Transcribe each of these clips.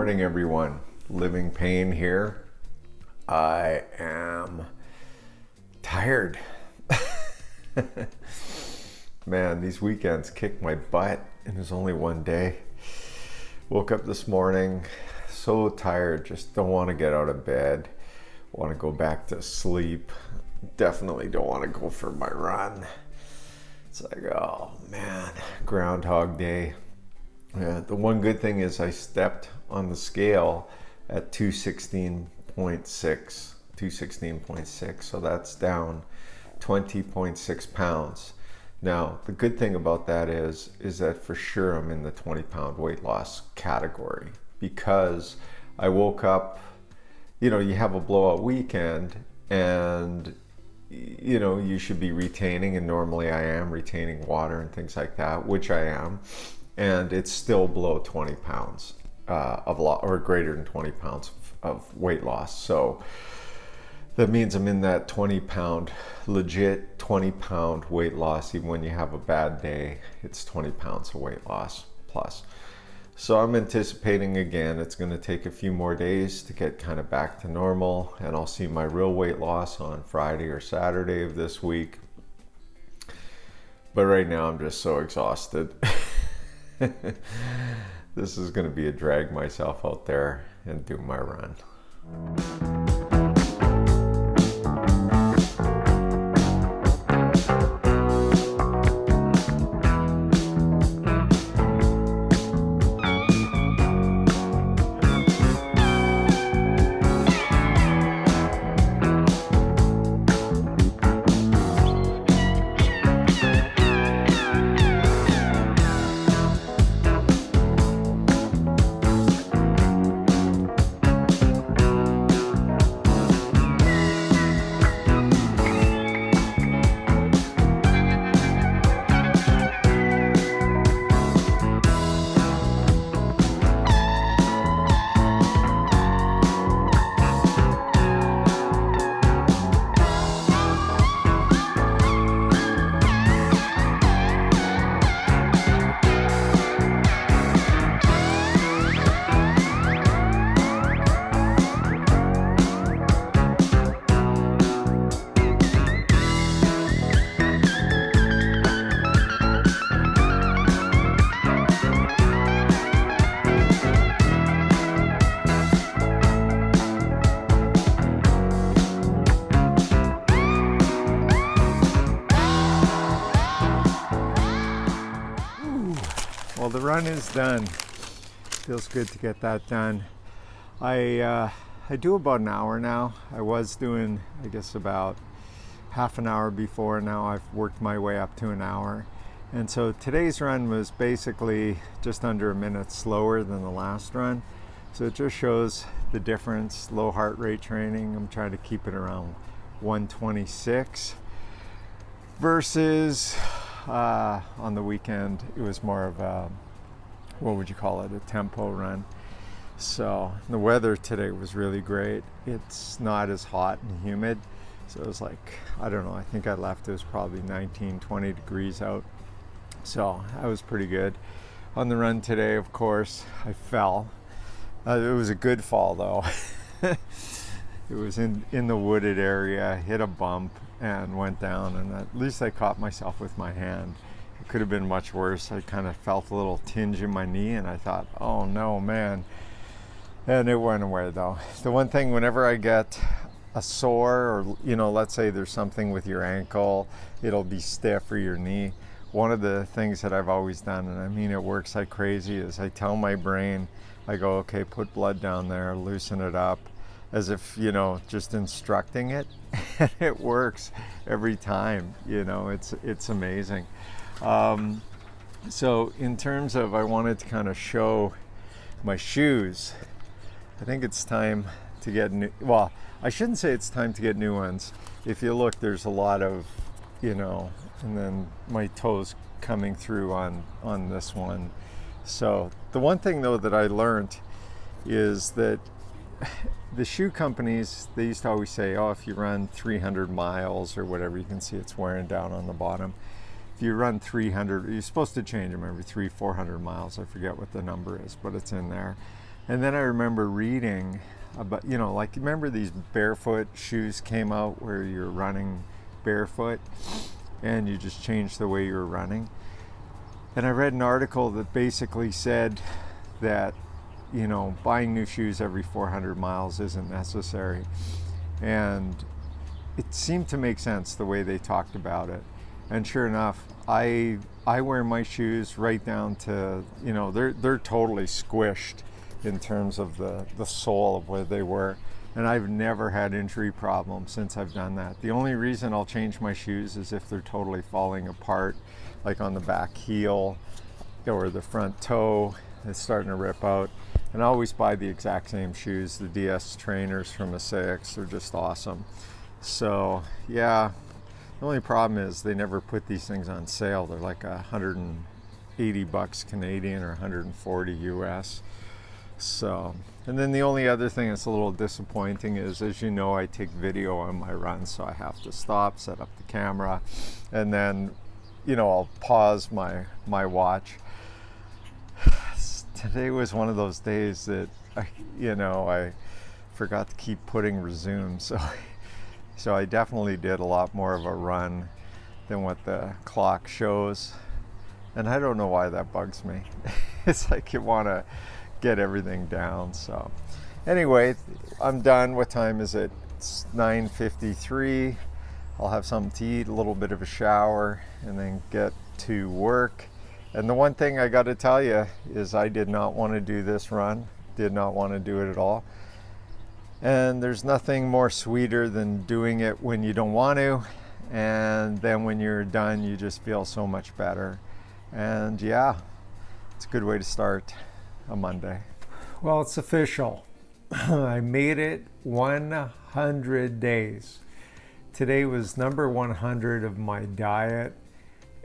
morning, everyone. Living Pain here. I am tired. Man, these weekends kick my butt, and there's only one day. Woke up this morning so tired, just don't want to get out of bed. Want to go back to sleep. Definitely don't want to go for my run. It's like, oh man, Groundhog Day. Yeah, the one good thing is I stepped on the scale at 216.6, so that's down 20.6 pounds. Now, the good thing about that is that for sure I'm in the 20-pound weight loss category, because I woke up, you have a blowout weekend and you should be retaining, and normally I am retaining water and things like that, which I am. And it's still below 20 pounds or greater than 20 pounds of weight loss. So that means I'm in that 20-pound, legit 20-pound weight loss. Even when you have a bad day, it's 20 pounds of weight loss plus. So I'm anticipating, again, it's going to take a few more days to get kind of back to normal, and I'll see my real weight loss on Friday or Saturday of this week. But right now I'm just so exhausted. This is going to be a drag myself out there and do my run. Well, the run is done. Feels good to get that done. I do about an hour now. I was doing, I guess, about half an hour before. Now I've worked my way up to an hour. And so today's run was basically just under a minute slower than the last run. So it just shows the difference. Low heart rate training, I'm trying to keep it around 126 versus on the weekend it was more of a, what would you call it, a tempo run. So the weather today was really great. It's not as hot and humid, so it was like, I don't know, I think I left, it was probably 19-20 degrees out, so that was pretty good. On the run today, of course, I fell. It was a good fall though. It was in the wooded area, hit a bump and went down, and at least I caught myself with my hand. It could have been much worse. I kind of felt a little tinge in my knee and I thought, oh no, man. And it went away though. The one thing, whenever I get a sore, or let's say there's something with your ankle, it'll be stiff, or your knee, one of the things that I've always done, and I mean it works like crazy, is I tell my brain, I go, okay, put blood down there, loosen it up, as if, just instructing it. And it works every time. It's amazing. So in terms of, I wanted to kind of show my shoes. I think it's time to get new, well, I shouldn't say it's time to get new ones. If you look, there's a lot of, and then my toes coming through on this one. So the one thing though that I learned is that the shoe companies, they used to always say, oh, if you run 300 miles or whatever, you can see it's wearing down on the bottom. If you run 300, you're supposed to change them every 400 miles. I forget what the number is, but it's in there. And then I remember reading about, like, remember these barefoot shoes came out where you're running barefoot and you just changed the way you're running. And I read an article that basically said that, buying new shoes every 400 miles isn't necessary. And it seemed to make sense the way they talked about it. And sure enough, I wear my shoes right down to, they're totally squished in terms of the sole of where they were. And I've never had injury problems since I've done that. The only reason I'll change my shoes is if they're totally falling apart, like on the back heel or the front toe is starting to rip out. And I always buy the exact same shoes, the DS trainers from ASICS. They're just awesome. So yeah, the only problem is they never put these things on sale. They're like $180 Canadian or 140 US. So, and then the only other thing that's a little disappointing is, as you know, I take video on my run, so I have to stop, set up the camera, and then, I'll pause my watch. Today was one of those days that, I forgot to keep putting resume, so I definitely did a lot more of a run than what the clock shows, and I don't know why that bugs me. It's like you want to get everything down. So anyway, I'm done. What time is it? It's 9:53. I'll have something to eat, a little bit of a shower, and then get to work. And the one thing I got to tell you is I did not want to do this run, did not want to do it at all. And there's nothing more sweeter than doing it when you don't want to, and then when you're done you just feel so much better. And yeah, it's a good way to start a Monday. Well, it's official. I made it 100 days. Today was number 100 of my diet,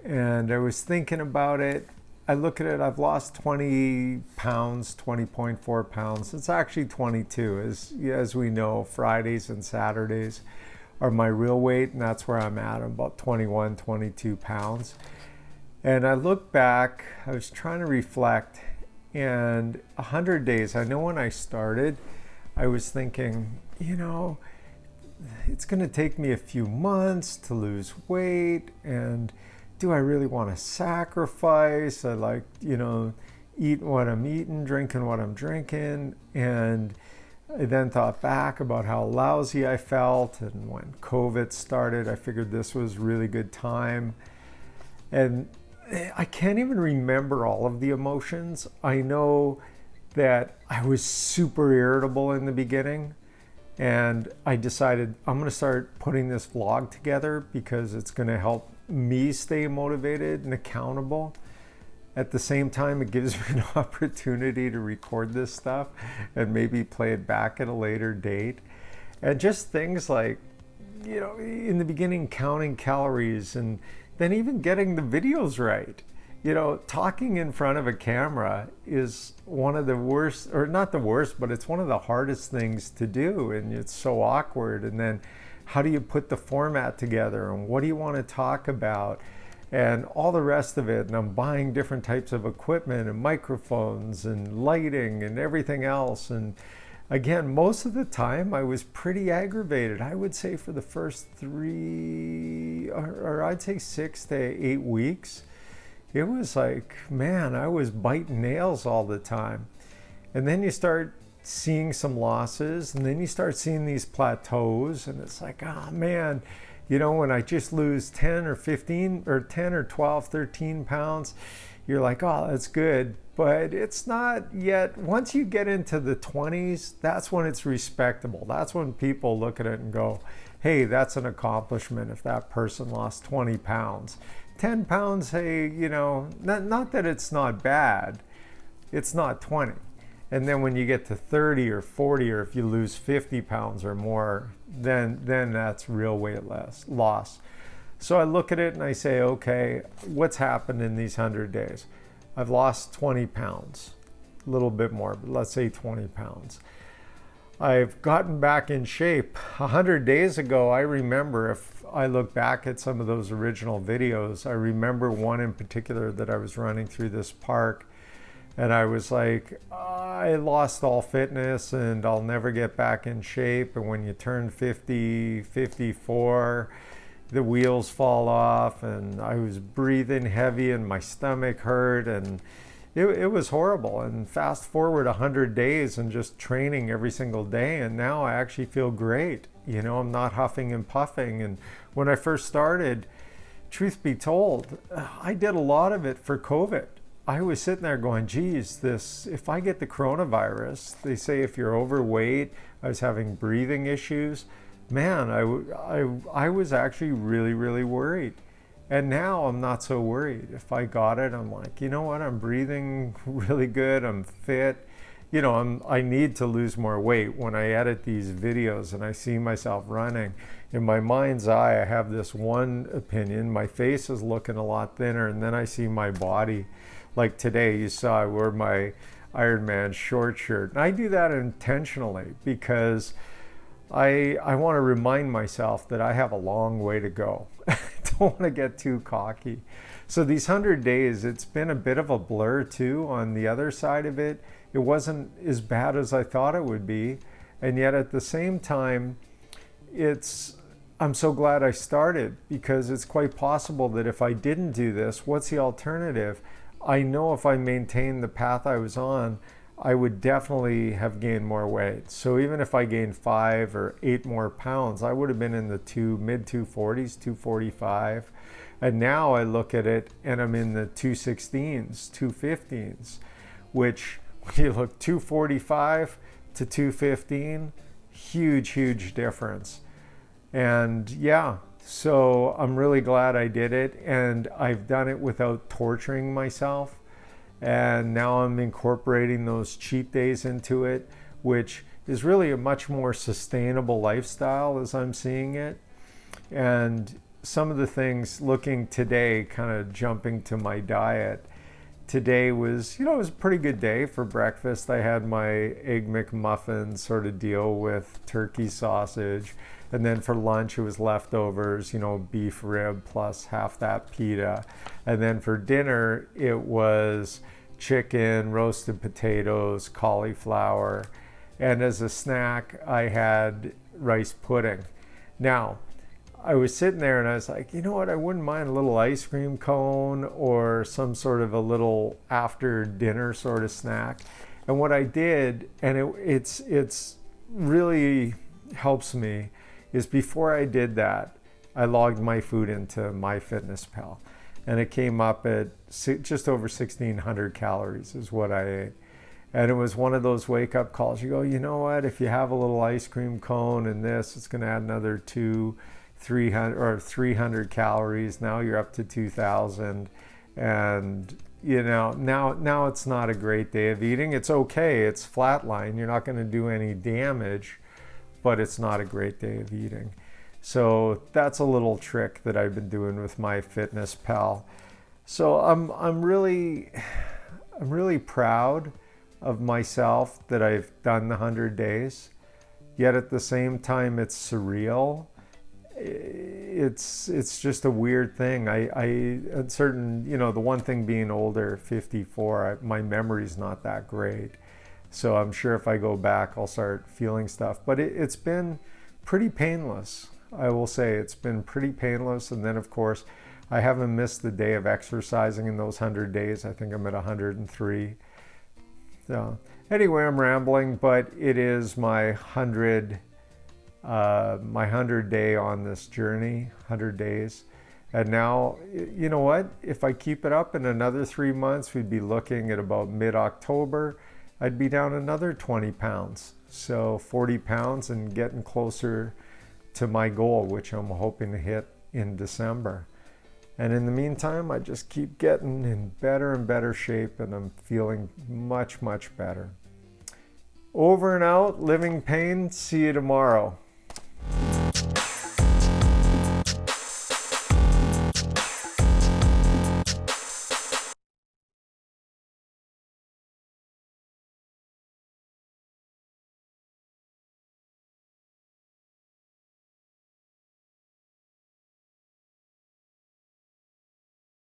and I was thinking about it. I look at it, I've lost 20 pounds, 20.4 pounds. It's actually 22. As we know, Fridays and Saturdays are my real weight, and that's where I'm at. I'm about 21, 22 pounds. And I look back, I was trying to reflect, and 100 days, I know when I started, I was thinking, it's going to take me a few months to lose weight, and do I really want to sacrifice? I like, eating what I'm eating, drinking what I'm drinking. And I then thought back about how lousy I felt, and when COVID started, I figured this was a really good time. And I can't even remember all of the emotions. I know that I was super irritable in the beginning, and I decided I'm going to start putting this vlog together because it's going to help me stay motivated and accountable. At the same time, it gives me an opportunity to record this stuff and maybe play it back at a later date. And just things like, in the beginning, counting calories, and then even getting the videos right. Talking in front of a camera is one of the worst, or not the worst, but it's one of the hardest things to do, and it's so awkward. And then how do you put the format together, and what do you want to talk about, and all the rest of it. And I'm buying different types of equipment and microphones and lighting and everything else. And again, most of the time I was pretty aggravated. I would say for the first 3, or I'd say 6 to 8 weeks, it was like, man, I was biting nails all the time. And then you start seeing some losses, and then you start seeing these plateaus, and it's like, oh man, when I just lose 10 or 15 or 10 or 12, 13 pounds, you're like, oh, that's good. But it's not yet. Once you get into the 20s, that's when it's respectable. That's when people look at it and go, hey, that's an accomplishment if that person lost 20 pounds. 10 pounds, hey, not that it's not bad, it's not 20. And then when you get to 30 or 40, or if you lose 50 pounds or more, then that's real weight loss. So I look at it and I say, okay, what's happened in these 100 days? I've lost 20 pounds, a little bit more, but let's say 20 pounds. I've gotten back in shape. 100 days ago, I remember, if I look back at some of those original videos, I remember one in particular that I was running through this park And I was like, I lost all fitness and I'll never get back in shape. And when you turn 50, 54, the wheels fall off, and I was breathing heavy and my stomach hurt, and it was horrible. And fast forward 100 days and just training every single day, and now I actually feel great. You know, I'm not huffing and puffing. And when I first started, truth be told, I did a lot of it for COVID. I was sitting there going, geez, if I get the coronavirus, they say if you're overweight, I was having breathing issues. Man, I was actually really, really worried. And now I'm not so worried. If I got it, I'm like, you know what? I'm breathing really good. I'm fit. You know, I need to lose more weight. When I edit these videos and I see myself running, in my mind's eye, I have this one opinion. My face is looking a lot thinner, and then I see my body. Like today, you saw I wore my Ironman short shirt. And I do that intentionally because I want to remind myself that I have a long way to go. I don't want to get too cocky. So these 100 days, it's been a bit of a blur too on the other side of it. It wasn't as bad as I thought it would be. And yet at the same time, I'm so glad I started, because it's quite possible that if I didn't do this, what's the alternative? I know if I maintained the path I was on, I would definitely have gained more weight. So even if I gained 5 or 8 more pounds, I would have been in the mid 240s, 245. And now I look at it and I'm in the 216s, 215s, which when you look 245 to 215, huge difference. And yeah, so I'm really glad I did it, and I've done it without torturing myself. And now I'm incorporating those cheat days into it, which is really a much more sustainable lifestyle as I'm seeing it. And some of the things looking today, kind of jumping to my diet, today was, it was a pretty good day. For breakfast, I had my Egg McMuffin sort of deal with turkey sausage. And then for lunch, it was leftovers, beef rib plus half that pita. And then for dinner, it was chicken, roasted potatoes, cauliflower. And as a snack, I had rice pudding. Now, I was sitting there and I was like, you know what? I wouldn't mind a little ice cream cone or some sort of a little after dinner sort of snack. And what I did, and it's really helps me, is before I did that, I logged my food into MyFitnessPal, and it came up at just over 1,600 calories is what I ate. And it was one of those wake-up calls. You go, you know what? If you have a little ice cream cone and this, it's going to add another 300 calories. Now you're up to 2,000, and now it's not a great day of eating. It's okay. It's flatline. You're not going to do any damage, but it's not a great day of eating. So that's a little trick that I've been doing with MyFitnessPal. So I'm really proud of myself that I've done the 100 days. Yet at the same time, it's surreal. It's just a weird thing. I the one thing being older, 54, my memory's not that great. So I'm sure if I go back, I'll start feeling stuff. But it's been pretty painless. I will say it's been pretty painless. And then, of course, I haven't missed the day of exercising in those 100 days. I think I'm at 103. So anyway, I'm rambling, but it is my 100 day on this journey, 100 days. And now, you know what? If I keep it up in another 3 months, we'd be looking at about mid-October. I'd be down another 20 pounds. So 40 pounds and getting closer to my goal, which I'm hoping to hit in December. And in the meantime, I just keep getting in better and better shape, and I'm feeling much better. Over and out, living pain. See you tomorrow.